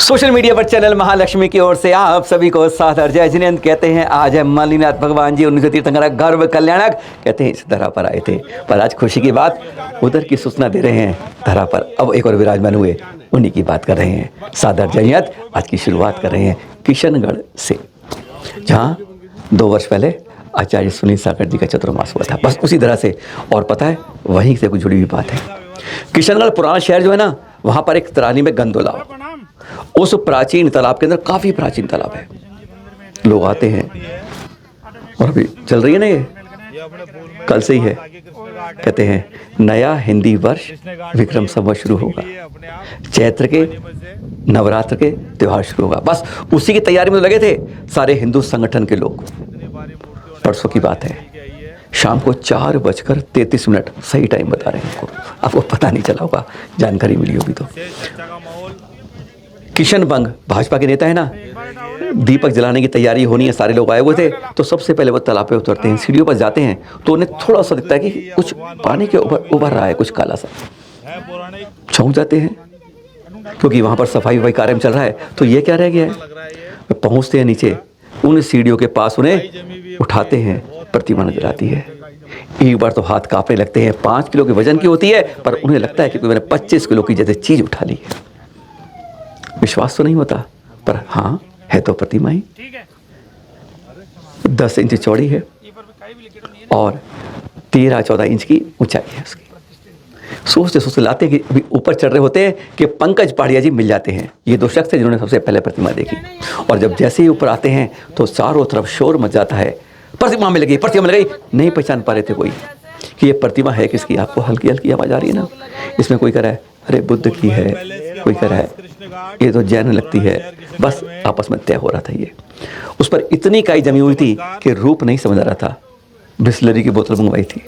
Social media पर channel Mahalakshmi की ओर से आप सभी को सादर जय जिनेंद्र। कहते हैं आज है मल्लीनाथ भगवान जी 19 तीर्थंकर गर्भ कल्याणक। कहते हैं इस धरा पर आए थे, पर आज खुशी की बात उधर की सूचना दे रहे हैं। धरा पर अब एक और विराजमान हुए, उन्हीं की बात कर रहे हैं। सादर जयंत आज की शुरुआत कर रहे हैं किशनगढ़ से, जहाँ 2 वर्ष पहले आचार्य सुनील सागर जी का चतुर्मास हुआ था। बस उसी तरह से, और पता है वहीं से कुछ जुड़ी हुई बात है। किशनगढ़ पुराना शहर जो है ना, वहाँ पर एक तरानी में गंदोला, उस प्राचीन तालाब के अंदर, काफ़ी प्राचीन तालाब है, लोग आते हैं। और अभी चल रही है ना, ये कल से ही है। कहते हैं नया हिंदी वर्ष विक्रम संवत शुरू होगा, चैत्र के नवरात्र के त्यौहार शुरू होगा। बस उसी की तैयारी में लगे थे सारे हिंदू संगठन के लोग। परसों की बात है, शाम को 4:33 सही टाइम बता रहे हैं आपको पता नहीं चला होगा, जानकारी मिली होगी तो। किशन बंग भाजपा के नेता है ना, दीपक जलाने की तैयारी होनी है, सारे लोग आए हुए थे। तो सबसे पहले वो तालाब पे उतरते हैं, सीढ़ियों पर जाते हैं, तो उन्हें थोड़ा सा दिखता है कि कुछ पानी के ऊपर उभर रहा है, कुछ काला सा। चौंक जाते हैं, क्योंकि वहां पर सफाई वफाई कार्य चल रहा है। तो ये क्या रह गया है। पहुंचते हैं नीचे, उन सीढ़ियों के पास उन्हें उठाते हैं, प्रतिमा नजर आती है। एक बार तो हाथ कांपने लगते हैं। 5 किलो के वजन की होती है, पर उन्हें लगता है कि मैंने 25 किलो की जैसे चीज उठा ली है। विश्वास तो नहीं होता, पर हाँ है तो प्रतिमा ही। 10 इंच चौड़ी है और 13-14 इंच की ऊंचाई है उसकी। सोचते सोचते लाते हैं कि अभी ऊपर चढ़ रहे होते हैं कि पंकज पहाड़िया जी मिल जाते हैं। ये 2 शख्स हैं जिन्होंने सबसे पहले प्रतिमा देखी। और जब जैसे ही ऊपर आते हैं तो चारों तरफ शोर मच जाता है, प्रतिमा मिल गई, प्रतिमा मिल गई। नहीं पहचान पा रहे थे कोई कि ये प्रतिमा है किसकी। आपको हल्की हल्की आवाज आ रही है ना, इसमें कोई कह रहा है अरे बुद्ध की है, कोई कह रहा है ये तो जैन लगती है। बस आपस में तय हो रहा था ये। उस पर इतनी काई जमी हुई थी कि रूप नहीं समझ आ रहा था। बिस्लरी की बोतल मंगवाई थी,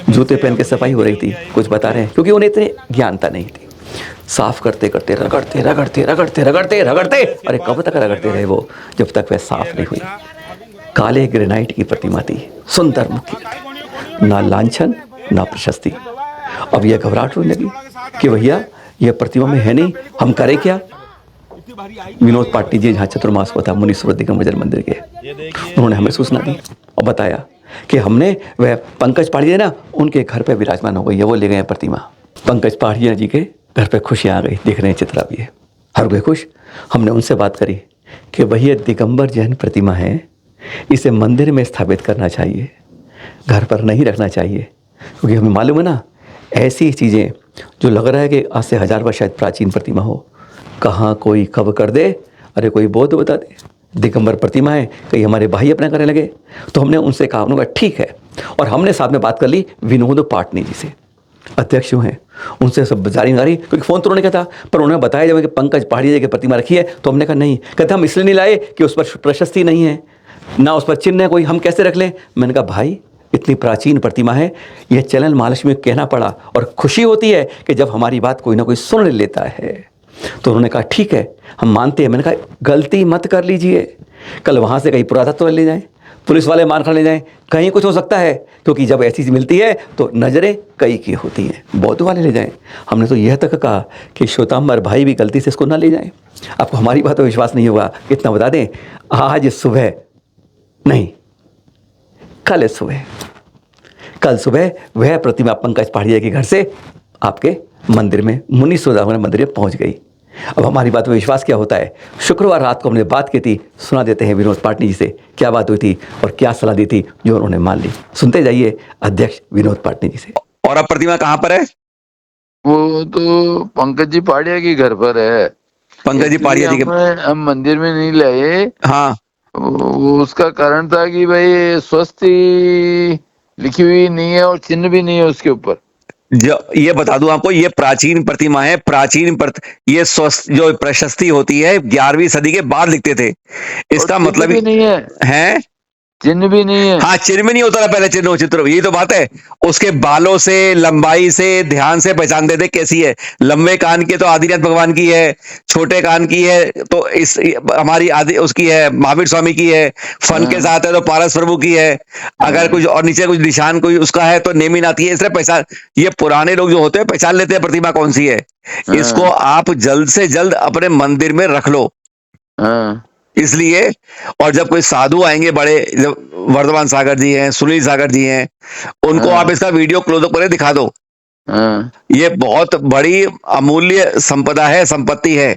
जूते पहन के सफाई हो रही थी, कुछ बता रहे हैं, क्योंकि उन्हें इतनी ज्ञानता नहीं थी। साफ करते करते रगड़ते रगड़ते रगड़ते रगड़ते रगड़ते, अरे कब तक रगड़ते रहे वो, जब तक वह साफ नहीं हुई। काले ग्रेनाइट की प्रतिमा थी, सुंदर मुखी, ना लांछन ना प्रशस्ति। अब यह घबराहट होने लगी कि भैया यह प्रतिमा में है नहीं, हम करें क्या। विनोद पाटिल जी जहाँ चतुर्मास हुआ था मुनीश्वर दिगंबर मंदिर के, उन्होंने हमें सूचना दी और बताया कि हमने वह पंकज पहाड़िया ना, उनके घर पे विराजमान हो गई है, वो ले गए प्रतिमा। पंकज पहाड़िया जी के घर पे खुशियाँ आ गई, देख रहे हैं चित्रा भी है, हर कोई खुश। हमने उनसे बात करी कि वही दिगंबर जैन प्रतिमा है, इसे मंदिर में स्थापित करना चाहिए, घर पर नहीं रखना चाहिए। क्योंकि हमें मालूम है ना, ऐसी चीज़ें जो लग रहा है कि आज से 1000 वर्ष शायद प्राचीन प्रतिमा हो, कहाँ कोई कब कर दे, अरे कोई बौद्ध बता दे दिगंबर प्रतिमा है, कहीं हमारे भाई अपना करने लगे। तो हमने उनसे कहा, उन्होंने कहा ठीक है। और हमने साथ में बात कर ली विनोद पाटनी जी से, अध्यक्ष हैं, उनसे सब जानकारी, क्योंकि फ़ोन तो उन्होंने कहा था, पर उन्होंने बताया जब कि पंकज पहाड़िया जी की प्रतिमा रखी है, तो हमने कहा नहीं। कहते हम इसलिए नहीं लाए कि उस पर प्रशस्ति नहीं है, ना उस पर चिन्ह है कोई, हम कैसे रख लें। मैंने कहा भाई इतनी प्राचीन प्रतिमा है, यह चैनल महालक्ष्मी में कहना पड़ा, और खुशी होती है कि जब हमारी बात कोई ना कोई सुन लेता है। तो उन्होंने कहा ठीक है हम मानते हैं। मैंने कहा गलती मत कर लीजिए, कल वहाँ से कहीं पुरातत्व ले जाएं, पुलिस वाले मान कर ले जाएं, कहीं कुछ हो सकता है। क्योंकि जब ऐसी चीज़ मिलती है तो नज़रें कई की होती हैं, बौद्ध वाले ले जाएं। हमने तो यह तक कहा कि श्वेतांबर भाई भी गलती से इसको ना ले जाएं। आपको हमारी बात पर विश्वास नहीं होगा, इतना बता दें, आज सुबह नहीं, कल सुबह, कल सुबह वह प्रतिमा पंकज पहाड़िया के घर से आपके मंदिर में, मुनीश्वर मंदिर में पहुंच गई। अब हमारी बात में विश्वास क्या होता है। शुक्रवार रात को हमने बात की थी, सुना देते हैं विनोद पाटनी जी से क्या बात हुई थी और क्या सलाह दी थी जो उन्होंने मान ली। सुनते जाइए अध्यक्ष विनोद पाटनी जी से। और अब प्रतिमा कहाँ पर है? वो तो पंकज जी पहाड़िया के घर पर है। पंकज जी पहाड़िया जी के, हम मंदिर में नहीं लाए। हाँ, वो उसका कारण था कि भाई स्वस्ति लिखी हुई नहीं है और चिन्ह भी नहीं है उसके ऊपर। जो ये बता दूं आपको, ये प्राचीन प्रतिमा है, ये स्वस्थ जो प्रशस्ति होती है 11वीं सदी के बाद लिखते थे। इसका मतलब नहीं है, चिन्ह भी नहीं है। हाँ, चिन्ह में नहीं होता था पहले, चिन्ह चित्र, यही तो बात है। उसके बालों से, लंबाई से, ध्यान से पहचानते थे कैसी है। लंबे कान के तो आदिनाथ भगवान की है, छोटे कान की है तो इस हमारी आदि उसकी है, महावीर स्वामी की है। फन के साथ है तो पारस प्रभु की है। अगर कुछ और नीचे कुछ निशान कोई उसका है तो नेमिनाथ की है। इसलिए पहचान, ये पुराने लोग जो होते हैं पहचान लेते हैं प्रतिमा कौन सी है। इसको आप जल्द से जल्द अपने मंदिर में रख लो, हाँ, इसलिए। और जब कोई साधु आएंगे बड़े, जब वर्धमान सागर जी हैं, सुनील सागर जी हैं, उनको आप इसका वीडियो क्लोजअप करके दिखा दो। हाँ, ये बहुत बड़ी अमूल्य संपदा है, संपत्ति है,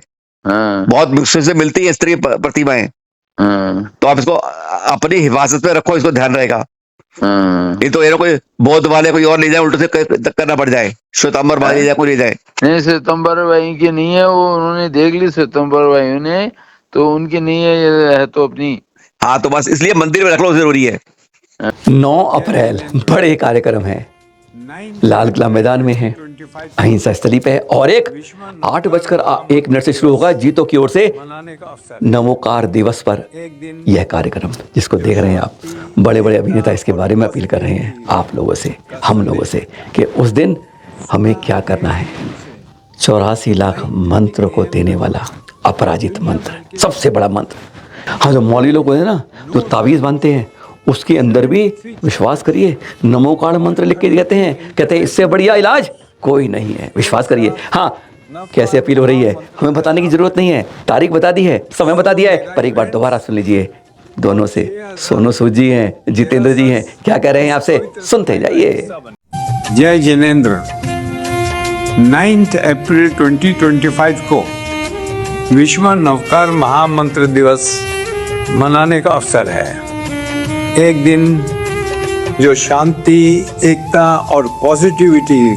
हाँ, बहुत मुश्किल से मिलती है स्त्री प्रतिमाएं। हाँ, तो आप इसको अपनी हिफाजत में रखो, इसको ध्यान रहेगा। हाँ। नहीं तो ये कोई बौद्ध वाले कोई और ले जाए, उल्टे से करना पड़ जाए, श्वेतांबर वाले ले जाए, कोई ले जाए। नहीं, श्वेतांबर भाई की नहीं है वो, उन्होंने देख ली श्वेतांबर भाई ने, तो उनकी नहीं है, ये है तो अपनी। हाँ, तो बस इसलिए मंदिर में रख लो, जरूरी है। 9 अप्रैल बड़े कार्यक्रम है, लाल किला मैदान में है, अहिंसा स्थली पे है। और एक 8:01 से शुरू होगा जीतो की ओर से नमोकार दिवस पर यह कार्यक्रम, जिसको देख रहे हैं आप। बड़े बड़े अभिनेता इसके बारे में अपील कर रहे हैं आप लोगों से, हम लोगों से, कि उस दिन हमें क्या करना है। 84 लाख मंत्र को देने वाला अपराजित मंत्र, सबसे बड़ा मंत्र। हाँ, जो मौलवी लोग हैं ना, जो तावीज़ बांधते हैं, उसके अंदर भी विश्वास करिए नमोकार मंत्र लिख के देते हैं, कहते हैं इससे बढ़िया इलाज कोई नहीं है, विश्वास करिए। हाँ, कैसे अपील हो रही है हमें बताने की जरूरत नहीं है, तारीख बता दी है, समय बता दिया है, पर एक बार दोबारा सुन लीजिए दोनों से। सोनू सूद जी हैं, जितेंद्र जी हैं, क्या कह रहे हैं आपसे, सुनते जाइए। जय जिनेंद्र। 9 अप्रैल 2025 को विश्व नवकार महामंत्र दिवस मनाने का अवसर है। एक दिन जो शांति, एकता और पॉजिटिविटी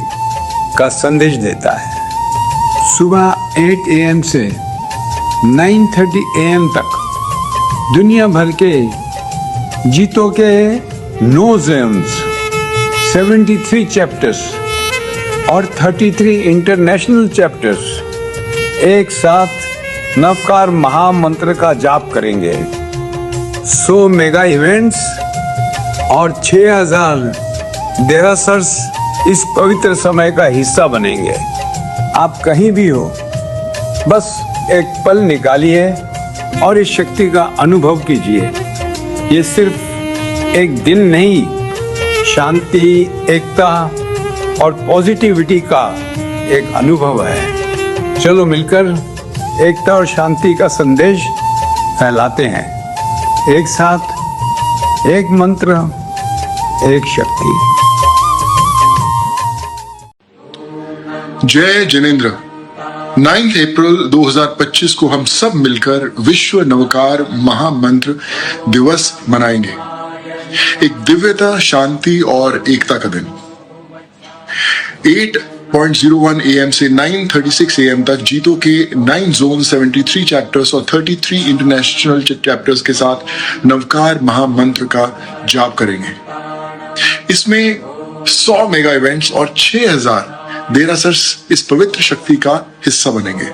का संदेश देता है। सुबह 8 AM से 9:30 AM तक दुनिया भर के जीतो के 9 जोन्स, 73 चैप्टर्स और 33 इंटरनेशनल चैप्टर्स एक साथ नवकार महामंत्र का जाप करेंगे। 100 मेगा इवेंट्स और 6000 देरासर्स इस पवित्र समय का हिस्सा बनेंगे। आप कहीं भी हो, बस एक पल निकालिए और इस शक्ति का अनुभव कीजिए। ये सिर्फ एक दिन नहीं, शांति, एकता और पॉजिटिविटी का एक अनुभव है। चलो मिलकर एकता और शांति का संदेश फैलाते हैं। एक साथ, एक मंत्र, एक शक्ति। जय जिनेंद्र। 9 अप्रैल 2025 को हम सब मिलकर विश्व नवकार महामंत्र दिवस मनाएंगे। एक दिव्यता, शांति और एकता का दिन। 8:01 AM से 9:36 AM तक जीतो के 9 जोन, 73 चैप्टर्स और 33 इंटरनेशनल चैप्टर्स के साथ नवकार महामंत्र का जाप करेंगे। इसमें 100 मेगा इवेंट्स और 6000 देरासर्स इस पवित्र शक्ति का हिस्सा बनेंगे।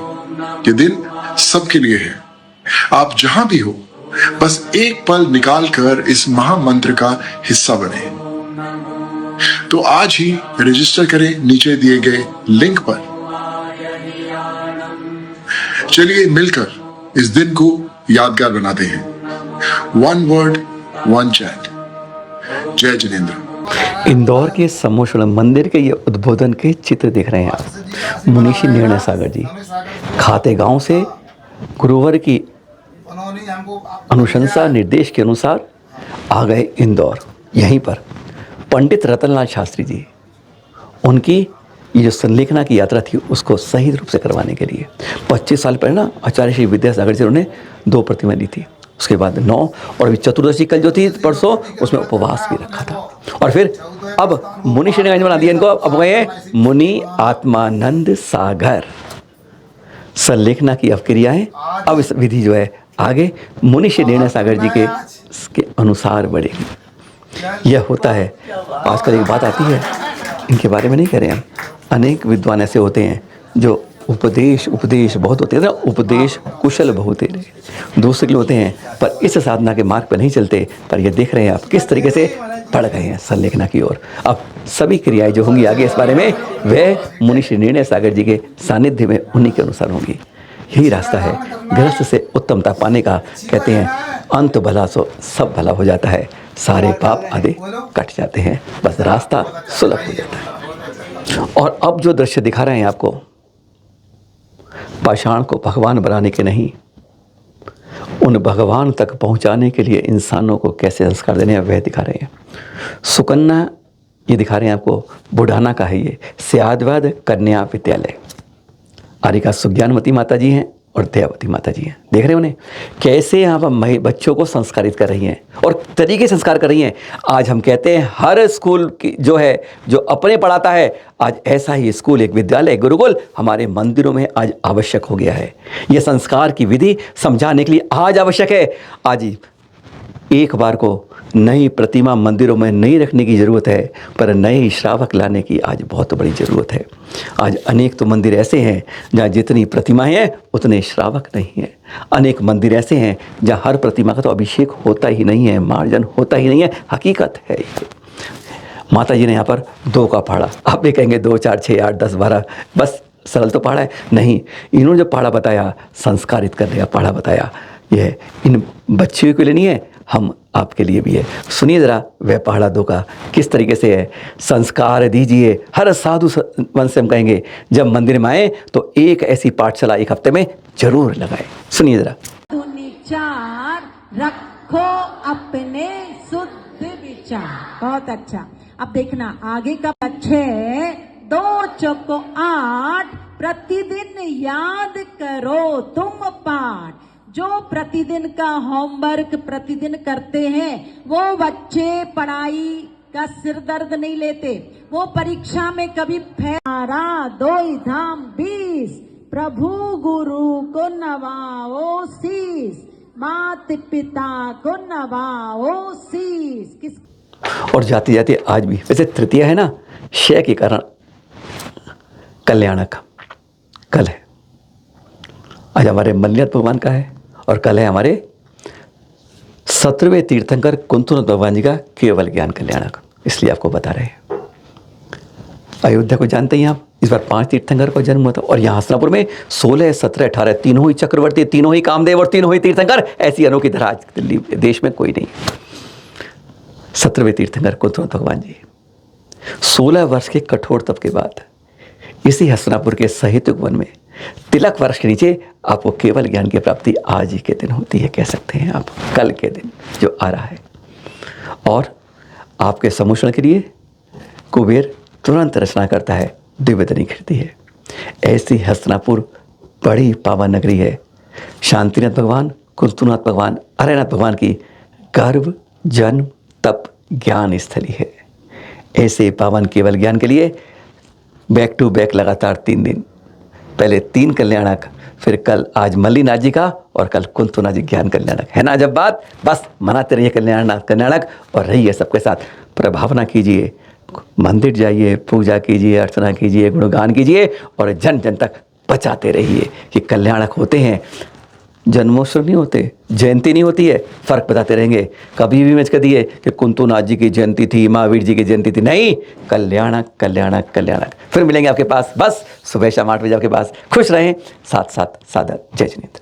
ये दिन सबके लिए है। आप जहां भी हो, बस एक पल निकालकर इस महामंत्र का हिस्सा बने। तो आज ही रजिस्टर करें नीचे दिए गए लिंक पर। चलिए मिलकर इस दिन को यादगार बनाते हैं। 1 वर्ड 1 चैट। जय जिनेंद्र। इंदौर के समोशण मंदिर के ये उद्बोधन के चित्र देख रहे हैं आप। मुनीषी निर्णय सागर जी खाते गांव से गुरुवर की अनुशंसा निर्देश के अनुसार आ गए इंदौर। यहीं पर पंडित रतनलाल शास्त्री जी, उनकी ये जो संलेखना की यात्रा थी उसको सही रूप से करवाने के लिए 25 साल पहले ना आचार्य श्री विद्यासागर जी उन्होंने 2 प्रतिमा ली थी। उसके बाद 9 और अभी चतुर्दशी कल जो थी परसों, उसमें उपवास भी रखा था। और फिर अब मुनि श्री ने बना दिया इनको, अब गए मुनि आत्मानंद सागर। संलेखना की अब क्रियाएं अब इस विधि जो है आगे मुनि श्री निर्णय सागर जी के अनुसार बढ़ेगी। यह होता है। आजकल एक बात आती है, इनके बारे में नहीं कह रहे हम, अनेक विद्वान ऐसे होते हैं जो उपदेश उपदेश बहुत होते हैं ना, उपदेश कुशल बहुत तेरे, दूसरे के लिए होते हैं, पर इस साधना के मार्ग पर नहीं चलते। पर ये देख रहे हैं आप किस तरीके से बढ़ गए हैं संलेखना की ओर। अब सभी क्रियाएं जो होंगी आगे इस बारे में, वह मुनि श्री निर्णय सागर जी के सानिध्य में उन्हीं के अनुसार होंगी। यही रास्ता है गृहस्थ से उत्तमता पाने का। कहते हैं अंत भला सो सब भला हो जाता है, सारे पाप आदि कट जाते हैं, बस रास्ता सुलभ हो जाता है। और अब जो दृश्य दिखा रहे हैं आपको, पाषाण को भगवान बनाने के नहीं, उन भगवान तक पहुंचाने के लिए इंसानों को कैसे संस्कार देने हैं वह दिखा रहे हैं। सुकन्या ये दिखा रहे हैं आपको, बुढ़ाना का है ये, स्याद्वद कन्या विद्यालय। आरिका सुज्ञानवती माता जी हैं और दयावती माता जी हैं। देख रहे हैं उन्हें कैसे यहाँ पर बच्चों को संस्कारित कर रही हैं और तरीके संस्कार कर रही हैं। आज हम कहते हैं हर स्कूल की जो है, जो अपने पढ़ाता है, आज ऐसा ही स्कूल, एक विद्यालय, गुरुकुल हमारे मंदिरों में आज आवश्यक हो गया है। ये संस्कार की विधि समझाने के लिए आज आवश्यक है। आज एक बार को नई प्रतिमा मंदिरों में नहीं रखने की ज़रूरत है, पर नए श्रावक लाने की आज बहुत बड़ी ज़रूरत है। आज अनेक तो मंदिर ऐसे हैं जहाँ जितनी प्रतिमाएं हैं उतने श्रावक नहीं हैं। अनेक मंदिर ऐसे हैं जहाँ हर प्रतिमा का तो अभिषेक होता ही नहीं है, मार्जन होता ही नहीं है। हकीकत है ये। माता जी ने यहाँ पर 2 का पहाड़ा, आप भी कहेंगे 2 4 6 8 10 12 बस सरल तो पहाड़ा है, नहीं। इन्होंने जो पहाड़ा बताया, संस्कारित करने का पहाड़ा बताया, यह इन बच्चियों के लिए नहीं है, हम आपके लिए भी है। सुनिए ज़रा वह पहाड़ा 2 का किस तरीके से है। संस्कार दीजिए हर साधु मन से हम कहेंगे, जब मंदिर में आए तो एक ऐसी पाठशाला 1 हफ्ते में जरूर लगाए। सुनिए ज़रा। विचार रखो अपने शुद्ध विचार। बहुत अच्छा। अब देखना आगे का 6 2 चौको 8 प्रतिदिन याद करो तुम पाठ। जो प्रतिदिन का होमवर्क प्रतिदिन करते हैं वो बच्चे पढ़ाई का सिर दर्द नहीं लेते, वो परीक्षा में कभी 2 धाम 20 प्रभु गुरु को नवाओ शीस, मात पिता को नवाओ शीस। किस और जाते जाते आज भी वैसे तृतीया है ना, शय के कारण कल्याणक कल है। आज हमारे मल्लिनाथ भगवान का है और कल है हमारे 17वें तीर्थंकर कुंतुनाथ भगवान जी का केवल ज्ञान कल्याणक। इसलिए आपको बता रहे हैं। अयोध्या को जानते हैं आप, इस बार 5 तीर्थंकर का जन्म हुआ था। और यहाँ हसनापुर में 16 17 18 तीनों ही चक्रवर्ती, तीनों ही कामदेव और तीनों ही तीर्थंकर। ऐसी अनोखी धरा आज दिल्ली देश में कोई नहीं। 17वें तीर्थंकर कुंतुनाथ भगवान जी 16 वर्ष के कठोर तप के बाद इसी हसनापुर के साहित्य वन में तिलक वर्ष के नीचे आपको केवल ज्ञान की प्राप्ति आज ही के दिन होती है, कह सकते हैं आप, कल के दिन जो आ रहा है। और आपके सम्मोषण के लिए कुबेर तुरंत रचना करता है, दिव्यधनी खिलती है। ऐसी हसनापुर बड़ी पावन नगरी है। शांतिनाथ भगवान, कुंतुनाथ भगवान, अरयनाथ भगवान की गर्भ जन्म तप ज्ञान स्थली है। ऐसे पावन केवल ज्ञान के लिए बैक टू बैक लगातार 3 दिन, पहले 3 कल्याणक, फिर कल आज मल्लिनाथ जी का और कल कुंतुनाथ जी ज्ञान कल्याणक है ना। जब बात बस मनाते रहिए कल्याणक और रहिए सबके साथ, प्रभावना कीजिए, मंदिर जाइए, पूजा कीजिए, अर्चना कीजिए, गुणगान कीजिए और जन जन तक बचाते रहिए कि कल्याणक होते हैं। जन्मोत्सव नहीं होते, जयंती नहीं होती है, फ़र्क बताते रहेंगे। कभी भी मैं कह दिए कि कुंतुनाथ जी की जयंती थी, महावीर जी की जयंती थी, नहीं, कल्याणक कल्याणक कल्याणक। फिर मिलेंगे आपके पास बस सुबह शाम 8 बजे आपके पास। खुश रहें, साथ साथ सादर। जय जिनेंद्र।